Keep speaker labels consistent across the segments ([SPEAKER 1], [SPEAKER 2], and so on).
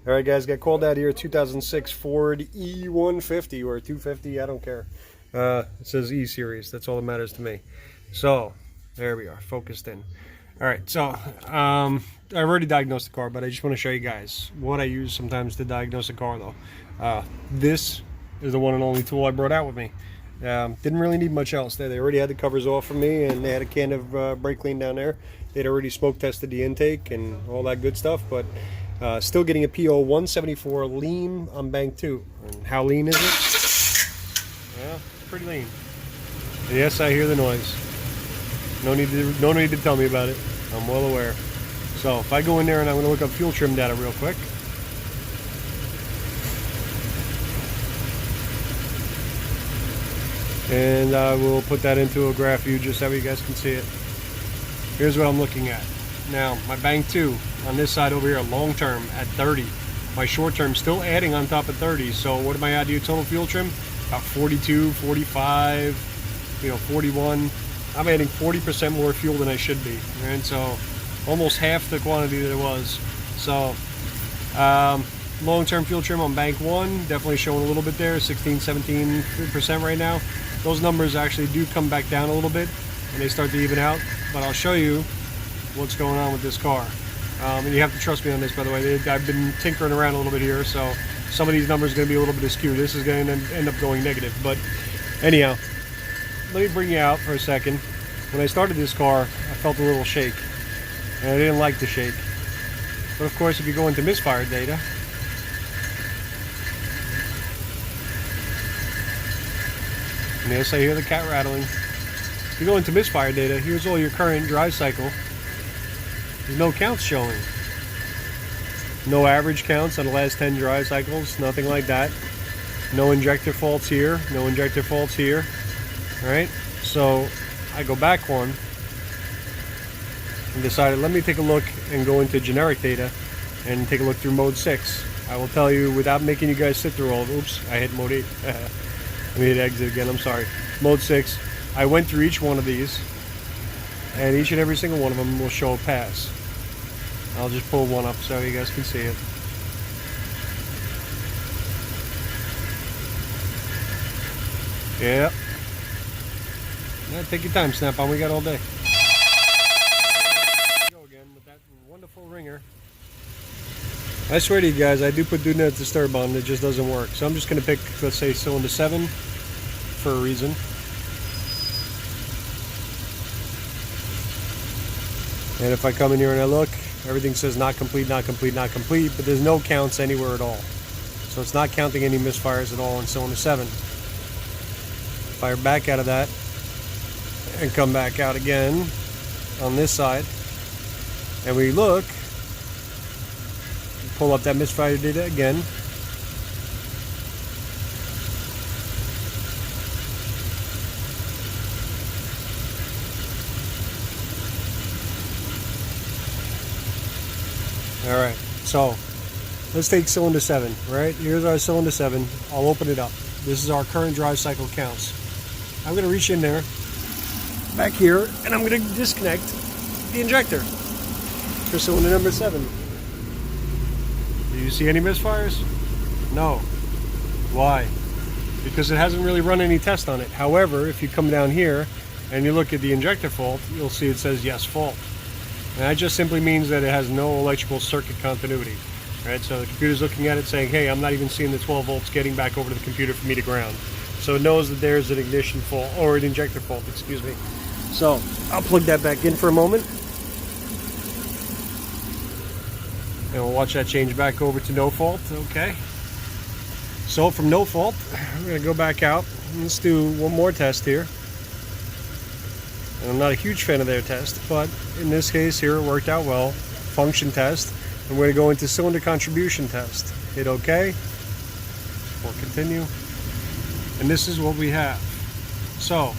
[SPEAKER 1] All right, guys, got called out here. 2006 Ford E150 or 250, I don't care. It says E series. That's all that matters to me. So there we are, focused in. All right, so I've already diagnosed the car, but I just want to show you guys what I use sometimes to diagnose a car, though. This is the one and only tool I brought out with me. Didn't really need much else there. They already had the covers off for me, and they had a can of brake clean down there. They'd already smoke tested the intake and all that good stuff, but still getting a P0174 lean on bank 2. And how lean is it? Yeah, pretty lean. And yes, I hear the noise. No need to tell me about it. I'm well aware. So if I go in there and I'm going to look up fuel trim data real quick. And I will put that into a graph view just so you guys can see it. Here's what I'm looking at. Now, my bank 2 on this side over here, long term at 30. My short term still adding on top of 30. So what am I at to total fuel trim? About 42, 45, 41. I'm adding 40% more fuel than I should be. And so almost half the quantity that it was. So long-term fuel trim on bank 1, definitely showing a little bit there, 16, 17% right now. Those numbers actually do come back down a little bit and they start to even out, but I'll show you what's going on with this car. And you have to trust me on this, by the way. I've been tinkering around a little bit here, so some of these numbers are going to be a little bit askew. This is going to end up going negative, but anyhow, let me bring you out for a second. When I started this car, I felt a little shake, and I didn't like the shake. But of course, if you go into misfire data, and yes, I hear the cat rattling. If you go into misfire data, here's all your current drive cycle. There's no counts showing. No average counts on the last 10 drive cycles, nothing like that. No injector faults here, no injector faults here. Alright, so I go back one and decided, let me take a look and go into generic data and take a look through mode 6. I will tell you, without making you guys sit through all of it. Oops, I hit mode 8. Let me hit exit again, I'm sorry. Mode 6. I went through each one of these, and each and every single one of them will show a pass. I'll just pull one up so you guys can see it. Yep. Yeah, take your time, Snap-on. We got all day. Go again with that wonderful ringer. I swear to you guys, I do put do not disturb on, it just doesn't work. So I'm just going to pick, let's say, cylinder 7 for a reason. And if I come in here and I look, everything says not complete, not complete, not complete, but there's no counts anywhere at all. So it's not counting any misfires at all in cylinder 7. Fire back out of that and come back out again on this side. And we look, pull up that misfire data again. Alright, so let's take cylinder 7, right? Here's our cylinder 7. I'll open it up. This is our current drive cycle counts. I'm going to reach in there, back here, and I'm going to disconnect the injector for cylinder number 7. Do you see any misfires? No. Why? Because it hasn't really run any test on it. However, if you come down here and you look at the injector fault, you'll see it says yes fault. And that just simply means that it has no electrical circuit continuity. Right? So the computer's looking at it saying, hey, I'm not even seeing the 12 volts getting back over to the computer for me to ground. So it knows that there's an ignition fault, or an injector fault, excuse me. So I'll plug that back in for a moment. And we'll watch that change back over to no fault. Okay. So from no fault, we're going to go back out. Let's do one more test here. And I'm not a huge fan of their test, but in this case here it worked out well. Function test. And we're going to go into cylinder contribution test. Hit OK. We'll continue. And this is what we have. So,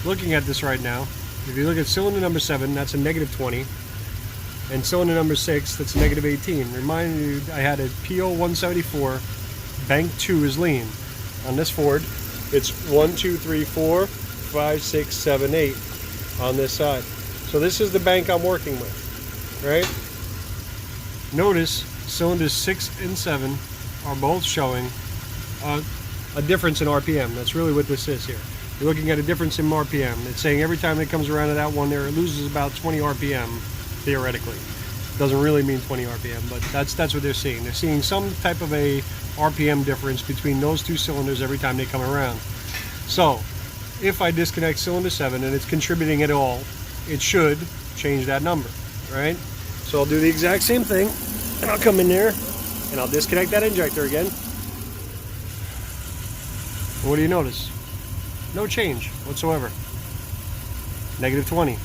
[SPEAKER 1] looking at this right now, if you look at cylinder number 7, that's a negative 20. And cylinder number 6, that's a negative 18. Remind you, I had a P0174, bank 2 is lean. On this Ford, it's 1, 2, 3, 4, 5, 6, 7, 8 on this side. So this is the bank I'm working with, right? Notice cylinders 6 and 7 are both showing a difference in RPM. That's really what this is here. You're looking at a difference in RPM. It's saying every time it comes around to that one there, it loses about 20 RPM, theoretically. Doesn't really mean 20 RPM, but that's what they're seeing. They're seeing some type of a RPM difference between those two cylinders every time they come around. So, if I disconnect cylinder 7 and it's contributing at all, it should change that number, right? So I'll do the exact same thing, and I'll come in there, and I'll disconnect that injector again. And what do you notice? No change whatsoever. Negative 20.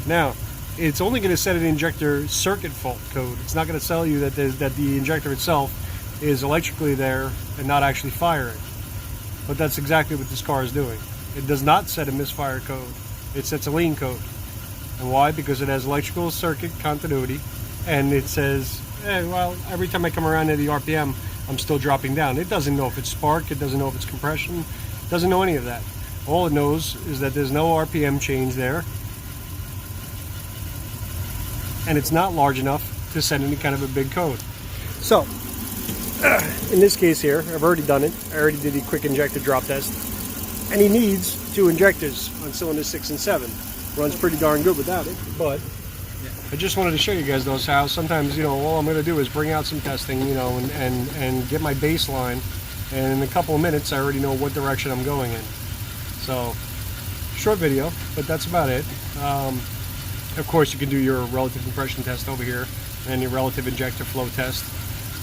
[SPEAKER 1] Now, it's only going to set an injector circuit fault code. It's not going to tell you that the injector itself is electrically there and not actually firing. But that's exactly what this car is doing. It does not set a misfire code. It sets a lean code. And why? Because it has electrical circuit continuity, and it says, hey, well, every time I come around to the RPM, I'm still dropping down. It doesn't know if it's spark, it doesn't know if it's compression, it doesn't know any of that. All it knows is that there's no RPM change there, and it's not large enough to set any kind of a big code. So, in this case here, I've already done it. I already did the quick injector drop test, and he needs 2 injectors on cylinders 6 and 7. Runs pretty darn good without it, but I just wanted to show you guys those how sometimes, you know, all I'm going to do is bring out some testing, you know, and get my baseline, and in a couple of minutes I already know what direction I'm going in. So, short video, but that's about it. Of course, you can do your relative compression test over here and your relative injector flow test,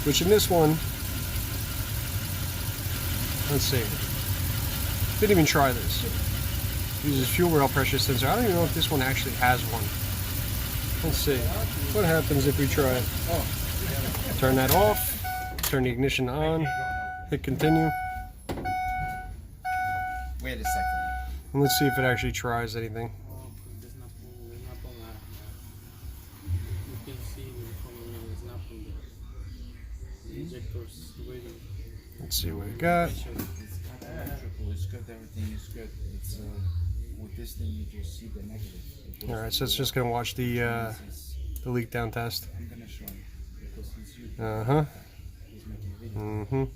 [SPEAKER 1] which in this one, let's see, didn't even try this. Uses fuel rail pressure sensor. I don't even know if this one actually has one. Let's see. What happens if we try it? Turn that off. Turn the ignition on. Hit continue.
[SPEAKER 2] Wait a second.
[SPEAKER 1] And let's see if it actually tries anything. Let's see what we got.
[SPEAKER 2] It's good. Everything is good. It's with this thing you just see the negative.
[SPEAKER 1] All right, so it's just gonna watch the leak down test.
[SPEAKER 2] I'm gonna show you because he's used. He's making a video.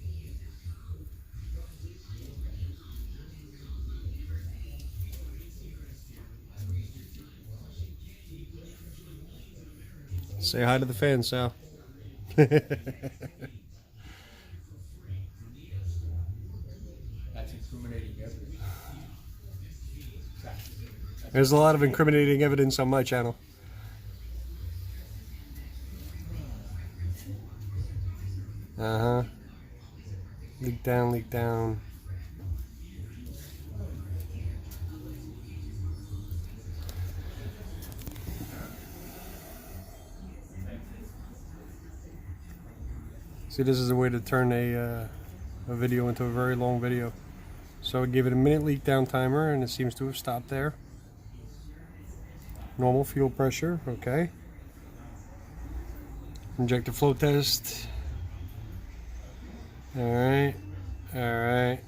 [SPEAKER 1] Say hi to the fans, Sal.
[SPEAKER 2] That's incriminating evidence.
[SPEAKER 1] There's a lot of incriminating evidence on my channel. Leak down, leak down. See, this is a way to turn a video into a very long video. So I give it a minute leak down timer, and it seems to have stopped there. Normal fuel pressure, okay. Injector flow test. Alright, alright.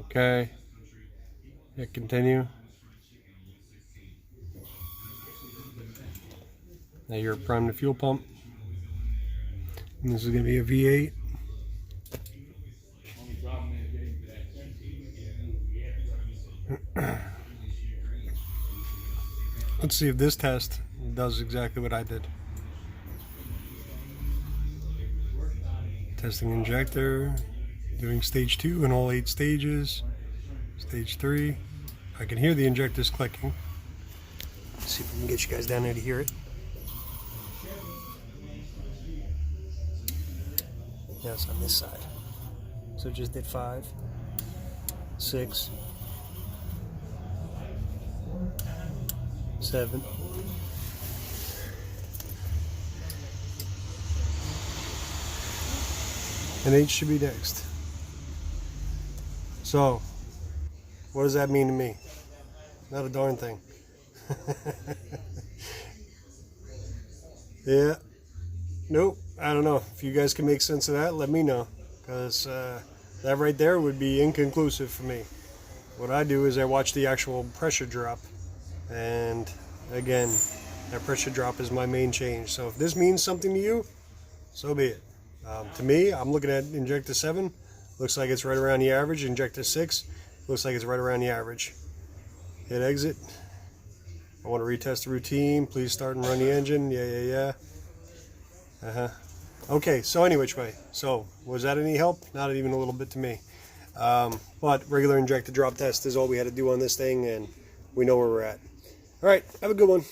[SPEAKER 1] Okay. Hit continue. Now you're priming the fuel pump. And this is going to be a V8. Let's see if this test does exactly what I did. Testing injector, doing stage 2 in all 8 stages. Stage 3. I can hear the injectors clicking. Let's see if we can get you guys down there to hear it. Now it's on this side. So just did 5, 6, 7. And 8 should be next. So, what does that mean to me? Not a darn thing. Yeah. Nope. I don't know. If you guys can make sense of that, let me know. Because that right there would be inconclusive for me. What I do is I watch the actual pressure drop. And again, That pressure drop is my main change. So if this means something to you, so be it. To me, I'm looking at injector 7. Looks like it's right around the average. Injector 6 looks like it's right around the average. Hit exit. I want to retest the routine. Please start and run the engine. Yeah. Okay, so any which way. So was that any help? Not even a little bit to me. But regular injector drop test is all we had to do on this thing, and we know where we're at. All right, have a good one.